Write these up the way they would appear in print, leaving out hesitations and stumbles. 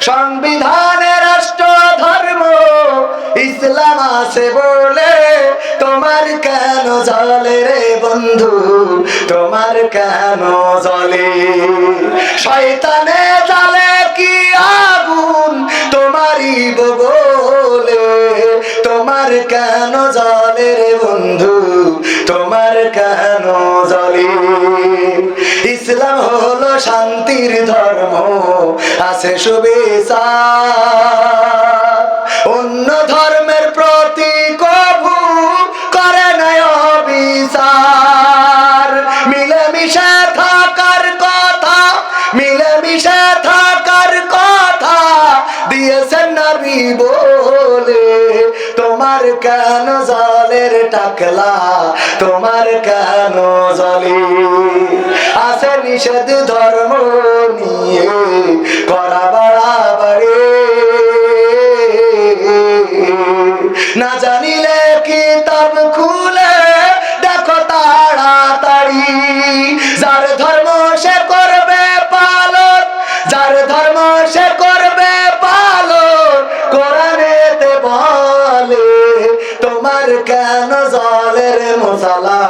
সংবিধানে রাষ্ট্র ধর্ম ইসলাম আছে বলে তোমার কেন জ্বলে রে বন্ধু, তোমার কেন জ্বলে? শয়তানে জ্বালে কি আগুন তোমারই বগলে, তোমার কেন জ্বলে রে বন্ধু, তোমার কেন জ্বলে? ইসলাম হলো শান্তির ধর্ম, আছে সুবিচার, অন্য ধর্মের প্রতি কভু করে না অবিচার। মিলেমিশে থাকার কথা, মিলেমিশে থাকার কথা দিয়েছেন নবী বলে, তোমার কেন জলের টাকলা, তোমার কেন জলে? আছে নিষেধ ধর্ম নিয়ে করা বাড়াবাড়ি, না জানিলে কিতাব খুলে দেখো তাড়াতাড়ি। যার ধর্ম সে করবে পালন, যার ধর্ম সে করবে পালন, কোরআনেতে বলে তোমার কেন জ্বলে রে মশালা,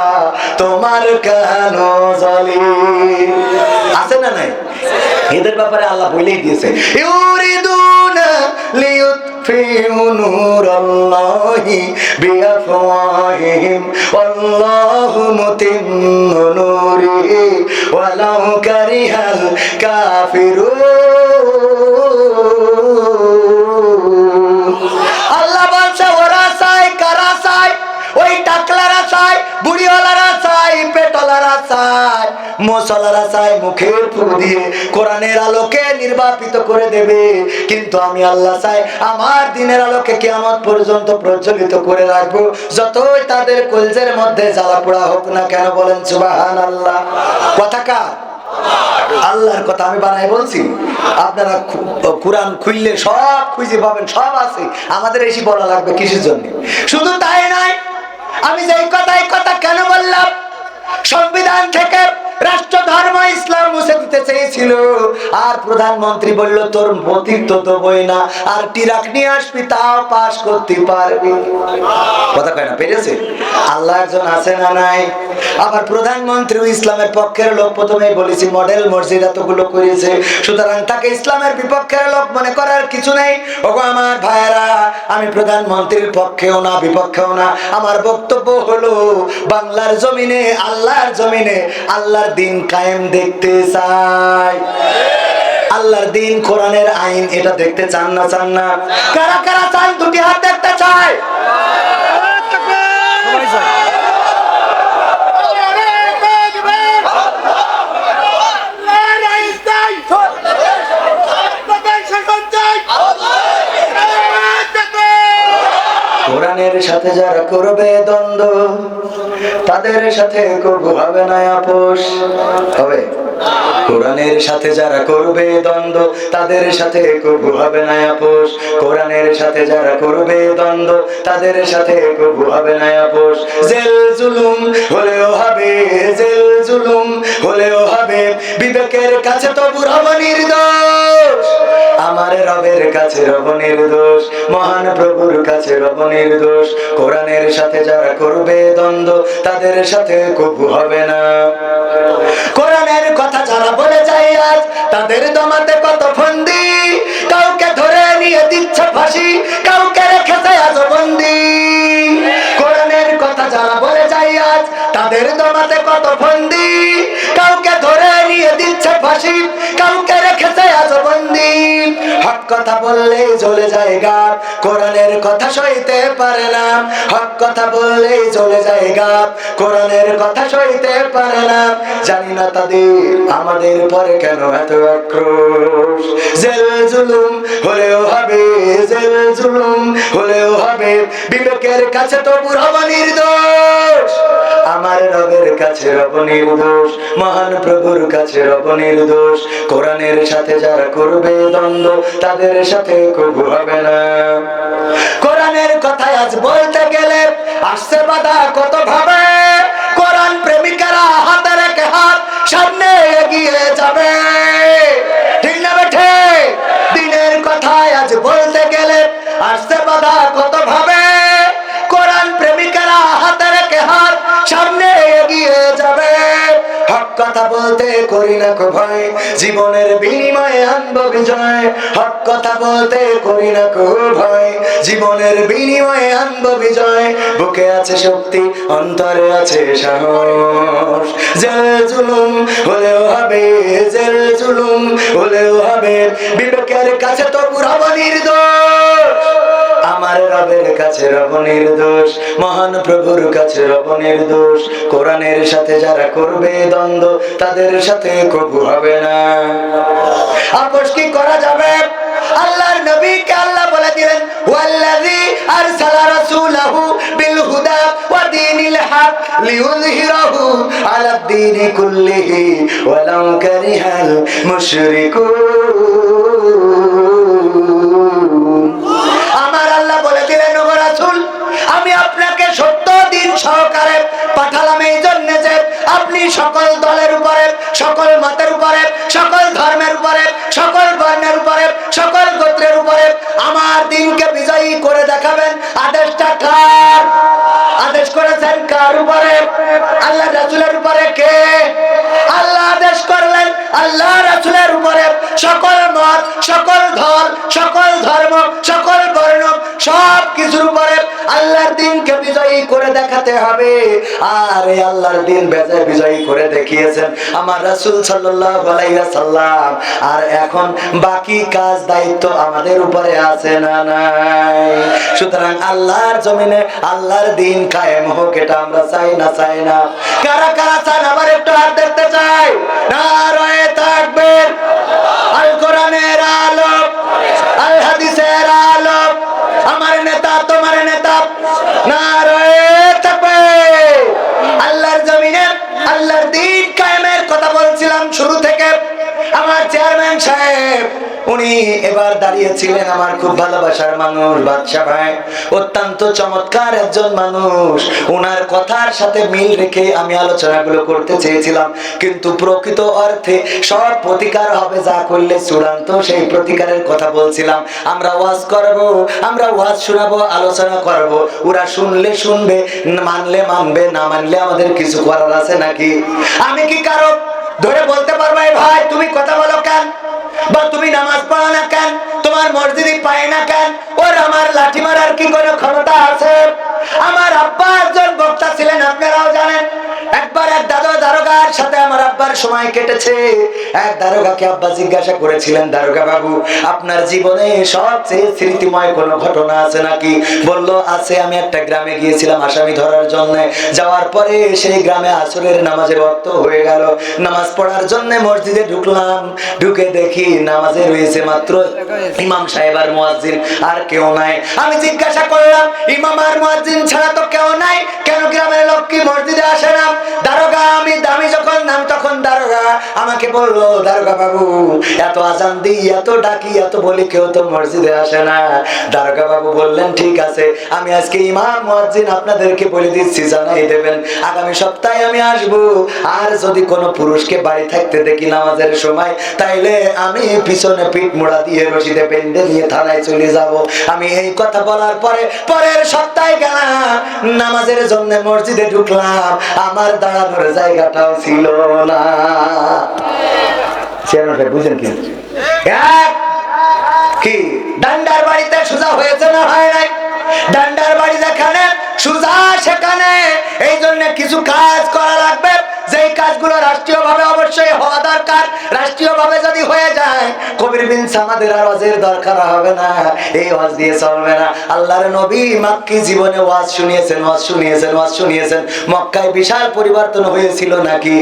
তোমার কেন জ্বলে? আছে না নাই? এদের ব্যাপারে আল্লাহ বলেই দিয়েছে, ইউরিদুনা লিয়ুতফিউ নূরাল্লাহি বিআফওয়াহিহিম ওয়াল্লাহু মুতিম্মু নূরিহি ওয়ালাউ কারিহাল কাফিরুন। আল্লাহ বলছে ওরা চায়, কারা চায়? ওই টাকলারা চায়, বুড়িওয়ালারা চায়, পেটলারা চায়, মশলারা চায় মুখের ফু দিয়ে কোরআনের আলোকে নির্বাপিত করে দেবে। কিন্তু আমি আল্লাহ চাই আমার দিনের আলোকে কিয়ামত পর্যন্ত প্রজ্বলিত করে রাখবো, যতই তাদের কলজের মধ্যে জ্বালা পোড়া হোক না কেন। বলেন সুবহানাল্লাহ। কথা কার? আল্লাহর কথা। আমি বানাই বলছি? আপনারা কোরআন খুললে সব খুঁজে পাবেন, সব আছে। আমাদের এসে বলা লাগবে কিসের জন্য? শুধু তাই নয়, আমি যে কথা কেন বললাম, সংবিধান থেকে রাষ্ট্র ধর্ম ইসলাম মুছে দিতে চেয়েছিল, আর প্রধানমন্ত্রী বলল তোর অতীত তো বই না, আর টিরাক নিয়ে আসবি তাও পাস করতে পারবি। কথা কয় না? পেরেছে? আল্লাহ একজন আছে না নাই? আবার প্রধানমন্ত্রী ইসলামের পক্ষের লোক। প্রথমেই বলেছি মডেল মসজিদ এতগুলো করেছে, সুতরাং তাকে ইসলামের বিপক্ষের লোক মনে করার কিছু নেই। ওগো আমার ভাইয়েরা, আমি প্রধানমন্ত্রীর পক্ষেও না বিপক্ষেও না। আমার বক্তব্য হলো বাংলার জমিনে, আল্লাহর জমিনে আল্লাহর দিন কায়েম দেখতে চাই। আল্লাহর দিন, কোরআনের আইন, এটা দেখতে চান না? চান না? কারা কারা চান? দুটি হাত দেখতে চাই। কোরআনের সাথে যারা করবে দ্বন্দ্ব, তাদের সাথে কবু হবে না আপোষ। হবে? কোরআনের সাথে যারা করবে দ্বন্দ্ব, তাদের সাথে কবু হবে না আপোষ। কোরআনের সাথে যারা করবে দ্বন্দ্ব, তাদের সাথে কবু হবে না আপোষ। জেল জুলুম হলেও হবে, জেল জুলুম হলেও হবে, বিবেকের কাছে তবু রব নির্দোষ। আমার রবের কাছে রব নির্দোষ, মহান প্রভুর কাছে রব নির্দোষ। কোরআনের সাথে যারা করবে দ্বন্দ্ব, তাদের সাথে কবু হবে না। কোরআনের কথা যারা বলে যায় আজ, তাদের দমাতে কত ফন্দি, কাউকে ধরে নিয়ে দিচ্ছে ফাঁসি, কাউকে রেখেছে আজ বন্দি। কোরআনের কথা যারা বলে যায় আজ, তাদের দমাতে কত ফন্দি, কাউকে ধরে নিয়ে দিচ্ছে ফাঁসি, কাউকে রেখেছে আজ বন্দি। হক কথা বললে জ্বলে যায় গাব, কোরআনের কথা সইতে পারে না। হক কথা বললে জ্বলে যায় গাব, কোরআনের কথা সইতে পারে না। জানি না তাদের আমাদের পরে কেন এত আক্রোশ। জেল জুলুম হলেও হবে, জেল জুলুম হলেও হবে, বিবেকের কাছে তবু রব নির্দোষ। আমার রবের কাছে রব নির্দোষ, মহান প্রভুর কাছে রব নির্দোষ। কোরআনের সাথে যারা করবে দ্বন্দ্ব, তাদের সাথে কবু হবে না। কোরআনের কথায় আজ বলতে গেলে আসছে বাধা কত ভাবে, কোরআন প্রেমিকারা হাতে রেখে হাত সামনে এগিয়ে যাবে। ঠিক না বেঠে? দিনের বলতে করি না কো ভয়, জীবনের বিনিময়ে আনবো বিজয়। হক কথা বলতে করি না কো ভয়, জীবনের বিনিময়ে আনবো বিজয়। বুকে আছে শক্তি, অন্তরে আছে সাহস। জেল জুলুম হলেও হবে, জেল জুলুম হলেও হবে, বিবেকের কাছে তো পুরাবো নির্দোষ। আমার রবের কাছে রব নির্দোষ, মহান প্রভুর কাছে রব নির্দোষ। কোরআনের সাথে যারা করবে দ্বন্দ্ব, তাদের সাথে কবু হবে না আপোষ। কি করা যাবে? আল্লাহর নবীকে আল্লাহ বলে দিলেন, ওয়াল্লাযী আরসালা রাসূলাহু বিল হুদা ওয়া দীনিল হক লিইয়ুযহিরাহু আলাদ দীনি কুল্লিহি ওয়ালাউ কারিহাল মুশরিকুন। আমার আল্লাহ বলে দিলেন, ও রাসূল, আমি আপনাকে সত্য দিন সহকারে পাঠালাম এই জন্য যে আপনি সকল দলের উপরে, সকল মতের উপরে, সকল ধর্মের উপরে, সকল বর্ণের উপরে, সকল গোত্রের উপরে আমার দিনকে বিজয়ী করে দেখাবেন। আদেশটা কার? আদেশ করেছেন কার উপরে? আল্লাহ রাসূলের উপরে। কে? আল্লাহ আদেশ করলেন আল্লাহ রাসূলের উপরে। সকল মত, সকল দল, সকল ধর্ম, সকল বর্ণ, সব কিছুর উপরে আল্লাহর দিনকে বিজয়ী করে দেখাতে হবে। আর এই আল্লাহর দিন বিজয়ী করে দেখিয়েছেন আমার রাসূল সাল্লাল্লাহু আলাইহি ওয়াসাল্লাম। আর এখন বাকি কাজ দায়িত্ব আমাদের উপরে আছে না নাই? সুতরাং আল্লাহর জমিনে আল্লাহর দিন কায়েম হোক, এটা আমরা চাই না? চাই না? কারা কারা চান? আবার একটু হাত দেখতে চাই। নারায়ে তাকবীর। আল কোরআনের আলো, আল হাদিসের আলো, আমার নেতা তোমার নেতা। নারায়ে তাকবীর। আল্লাহর জমিনে আল্লাহর দিন কায়েমের কথা বলছিলাম শুরু থেকে। আমার চেয়ারম্যান সাহেব উনি এবার দাঁড়িয়েছিলেন, আমার খুব ভালোবাসার মানুষ, বাদশা ভাই, অত্যন্ত চমৎকার একজন মানুষ। ওনার কথার সাথে মিল রেখে আমি আলোচনাগুলো করতে চেয়েছিলাম, কিন্তু প্রকৃত অর্থে সব প্রতিকার হবে যা করলে চূড়ান্ত, সেই প্রতিকারের কথা বলছিলাম। আমরা ওয়াজ করব, আমরা ওয়াজ শোনাবো, আলোচনা করব। ওরা শুনলে শুনবে, মানলে মানবে, না মানলে আমাদের কিছু করার আছে নাকি? আমি কি কারো ধরে বলতে পারবো এই ভাই তুমি কথা বলো কেন, বা তুমি নামাজ পড়ো না কেন, তোমার মসজিদে পায় না কেন? ওর আমার লাঠি মারার কি কোনো ক্ষমতা আছে? আমার আব্বা একজন বক্তা ছিলেন, আপনারাও জানেন। একবার এক দারোগার সাথে আমার আব্বার সময় কেটেছে। এক দারোগাকে আব্বা জিজ্ঞাসা করেছিলেন, দারোগা বাবু, আপনার জীবনে সবচেয়ে স্মৃতিময় কোনো ঘটনা আছে নাকি? বলল, আছে। আমি একটা গ্রামে গিয়েছিলাম আসামি ধরার জন্য। যাওয়ার পরে সেই গ্রামে আসরের নামাজের ওয়াক্ত হয়ে গেল। নামাজ পড়ার জন্য মসজিদে ঢুকলাম, ঢুকে দেখি নামাজে রয়েছে মাত্র ইমাম সাহেব আর মুয়াজ্জিন, আর কেউ নাই। আমি জিজ্ঞাসা করলাম, ইমাম আর মুয়াজ্জিন ছাড়া তো কেউ নাই, কেন গ্রামের লোক কি মসজিদে আসে না? দারোগা আমি যখন নাম তখন দারোগা আমাকে বললো, দারোগা বাবু, এত আজান দিই, এত ডাকি, এত বলি, কেউ তো মসজিদে আসে না। দারোগা বাবু বললেন, ঠিক আছে, আমি আজকে ইমাম মুয়াজ্জিন আপনাদেরকে বলে দিচ্ছি, জানাই দেবেন, আগামী সপ্তাহে আমি আসবো। আর যদি কোনো পুরুষকে বাড়ি থাকতে দেখি নামাজের সময়, তাইলে আমি পিছনে পিঠ মোড়া দিয়ে রশিদে বেঁধে নিয়ে থানায় চলে যাব। আমি এই কথা বলার পরে পরের সপ্তাহে গেলাম নামাজের জন্য, মসজিদে ঢুকলাম, আমার দাঁড়ানোর জায়গাটাও ছিল না। বুঝেন কি? কি ডান্ডার বাড়িতে সোজা হয়েছে না হয় নাই? ডান্ডার বাড়ি যেখানে সোজা সেখানে। এই জন্য কিছু কাজ করা লাগবে, যেই কাজগুলো রাষ্ট্রীয় ভাবে অবশ্যই হওয়া দরকার। রাষ্ট্রীয় ভাবে যদি হয়ে যায়, কবির বিন সামাদের আর ওয়াজের দরকার হবে না, এই ওয়াজ দিয়ে চলবে না। আল্লাহর নবী মক্কি জীবনে ওয়াজ শুনিয়েছেন, ওয়াজ শুনিয়েছেন, ওয়াজ শুনিয়েছেন। মক্কায় বিশাল পরিবর্তন হয়েছিল নাকি?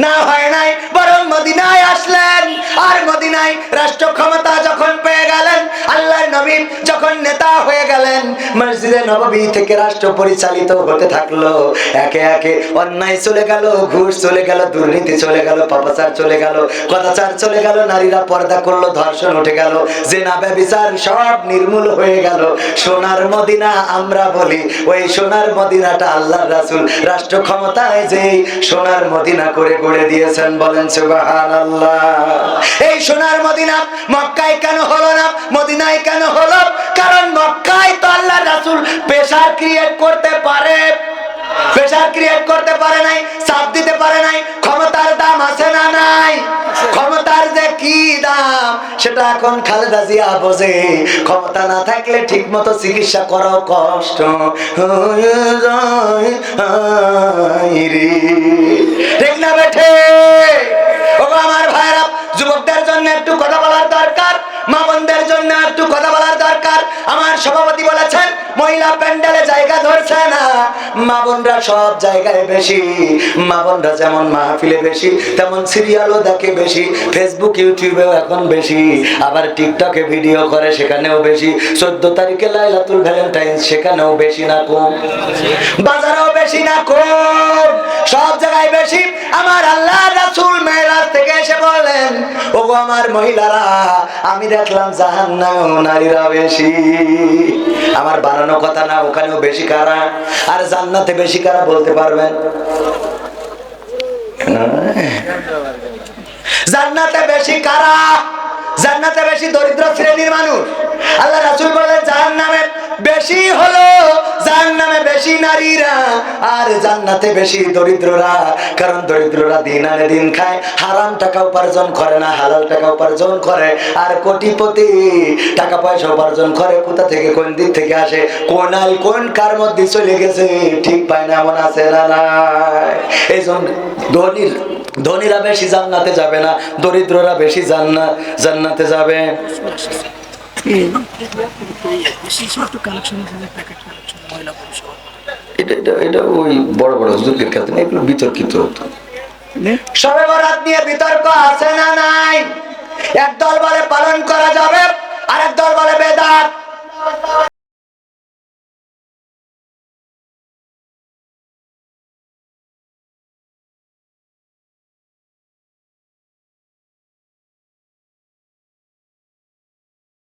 না, হয় নাই। বরং মদিনায় আসলেন, আর মদিনায় রাষ্ট্র ক্ষমতা যখন পেয়ে গেলেন, আল্লাহর নবী যখন নেতা হয়ে গেলেন, মসজিদে নববী থেকে রাষ্ট্র পরিচালিত হতে থাকলো। একে একে অন্যায় চলে গেল, ঘুষ চলে গেল, দুর্নীতি চলে গেল, পাপাচার চলে গেল, কদাচার চলে গেল, নারীরা পর্দা করলো, ধর্ষণ উঠে গেল, জিনা ব্যভিচার সব নির্মূল হয়ে গেল। সোনার মদিনা আমরা বলি, ওই সোনার মদিনাটা আল্লাহর রাসূল রাষ্ট্র ক্ষমতায় যেই সোনার মদিনা করে গড়ে দিয়েছেন, বলেন সুবহানাল্লাহ। এই সোনার মদিনা মক্কায় কেন হলো না, মদিনায় কেন হলো? কারণ মক্কায় তো আল্লাহর রাসূল প্রেসার ক্রিয়েট করতে পারে, প্রেসার ক্রিয়েট করতে পারে নাই, চাপ দিতে পারে নাই। ক্ষমতার দাম আছে না সেটা এখন খালেদা জিয়া বোঝে। ক্ষমতা না থাকলে ঠিক মতো চিকিৎসা করাও কষ্ট হয়ে যায় রে। ঠিক না বেঠে? ও আমার ভাইরা, যুবকদের জন্য একটু কথা বলার দরকার, মা বোনদের জন্য একটু কথা বলার দরকার। আমার সভাপতি বলেছেন মহিলা প্যান্ডেলে জায়গা ধরছে না, মা বোনরা সব জায়গায় বেশি। মা বোনরা যেমন মাহফিলে বেশি, তেমন সিরিয়ালও দেখে বেশি, ফেসবুক ইউটিউবেও এখন বেশি, আবার টিকটকে ভিডিও করে সেখানেও বেশি, 14 তারিখে লাইলাতুল ভ্যালেন্টাইন সেখানেও বেশি না কম, বাজারেও বেশি না কম, সব জায়গায় বেশি। আমার আল্লাহ রাসূল মেরাজ থেকে এসে বলেন, ওগো আমার মহিলারা, আমি দেখলাম জাহান্নামেও নারীরা বেশি। আমার বানানো কথা না, ওখানেও বেশি কারা, আর জান্নাতে বেশি কারা বলতে পারবেন? জান্নাতে বেশি কারা? জান্নাতে বেশি দরিদ্র শ্রেণীর মানুষ। আল্লাহ রাসূল বলেন জাহান্নামে বেশি হলো, জাহান্নামে বেশি নারীরা, আর জান্নাতে বেশি দরিদ্ররা। কারণ দরিদ্ররা দিন আনে দিন খায়, হারাম টাকা উপার্জন করে না, হালাল টাকা উপার্জন করে। আর কোটিপতি টাকা পয়সা উপার্জন করে কোথা থেকে, কোন দিক থেকে আসে, কোন আল কোন কার মধ্যে চলে গেছে ঠিক পায় না, এমন আছে না নাই? এই জন্য ধনীরা বেশি জান্নাতে যাবে না, দরিদ্ররা বেশি জান্নাতে যাবে। এটা ওই বড় বড় হুজুরদের ক্ষেত্রে এগুলো বিতর্কিত হতো। শবে বরাত নিয়ে বিতর্ক আছে না নাই? একদল বলে পালন করা যাবে,